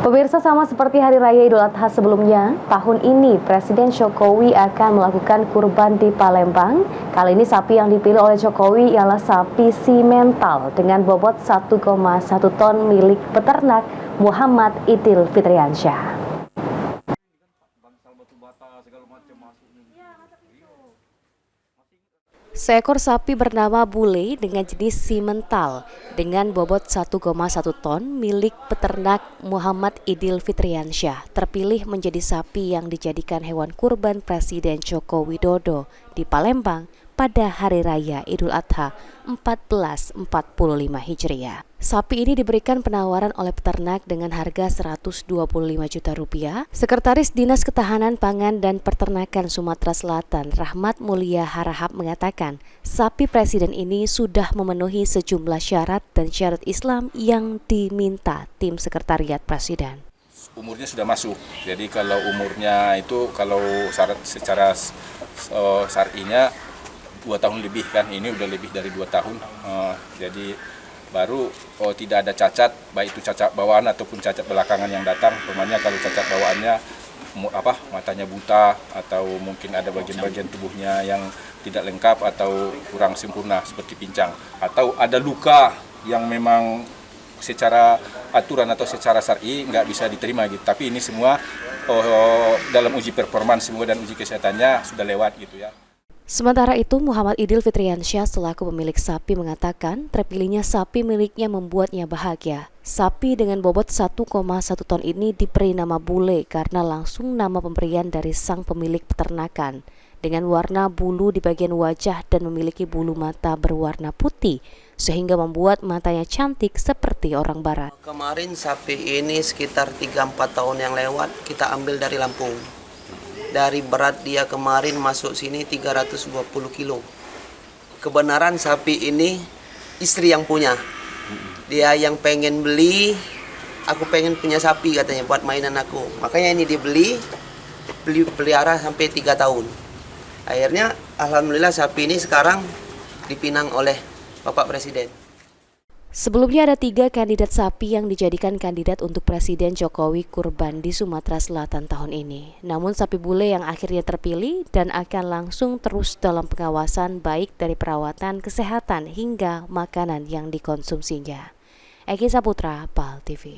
Pemirsa, sama seperti Hari Raya Idul Adha sebelumnya, tahun ini Presiden Jokowi akan melakukan kurban di Palembang. Kali ini sapi yang dipilih oleh Jokowi ialah sapi simental dengan bobot 1,1 ton milik peternak Muhammad Idil Fitriansyah. Seekor sapi bernama Bule dengan jenis simental dengan bobot 1,1 ton milik peternak Muhammad Idil Fitriansyah terpilih menjadi sapi yang dijadikan hewan kurban Presiden Joko Widodo di Palembang pada Hari Raya Idul Adha 1445 Hijriah. Sapi ini diberikan penawaran oleh peternak dengan harga Rp125 juta. Sekretaris Dinas Ketahanan Pangan dan Peternakan Sumatera Selatan, Rahmat Mulia Harahap, mengatakan sapi presiden ini sudah memenuhi sejumlah syarat dan syarat Islam yang diminta tim sekretariat presiden. Umurnya sudah masuk, jadi kalau umurnya itu kalau syarat secara syar'inya 2 tahun lebih kan, ini udah lebih dari 2 tahun, jadi baru tidak ada cacat, baik itu cacat bawaan ataupun cacat belakangan yang datang. Umpamanya kalau cacat bawaannya matanya buta atau mungkin ada bagian-bagian tubuhnya yang tidak lengkap atau kurang sempurna seperti pincang, atau ada luka yang memang secara aturan atau secara syar'i nggak bisa diterima gitu. Tapi ini semua dalam uji performan semua dan uji kesehatannya sudah lewat gitu ya. Sementara itu, Muhammad Idil Fitriansyah selaku pemilik sapi mengatakan terpilihnya sapi miliknya membuatnya bahagia. Sapi dengan bobot 1,1 ton ini diberi nama Bule karena langsung nama pemberian dari sang pemilik peternakan. Dengan warna bulu di bagian wajah dan memiliki bulu mata berwarna putih, sehingga membuat matanya cantik seperti orang barat. Kemarin sapi ini sekitar 3-4 tahun yang lewat kita ambil dari Lampung. Dari berat dia kemarin masuk sini 320 kilo. Kebenaran sapi ini istri yang punya. Dia yang pengen beli, aku pengen punya sapi katanya buat mainan aku. Makanya ini dia beli pelihara sampai 3 tahun. Akhirnya alhamdulillah sapi ini sekarang dipinang oleh Bapak Presiden. Sebelumnya ada 3 kandidat sapi yang dijadikan kandidat untuk Presiden Jokowi kurban di Sumatera Selatan tahun ini. Namun sapi Bule yang akhirnya terpilih dan akan langsung terus dalam pengawasan baik dari perawatan, kesehatan hingga makanan yang dikonsumsinya. Eki Saputra, PAL TV.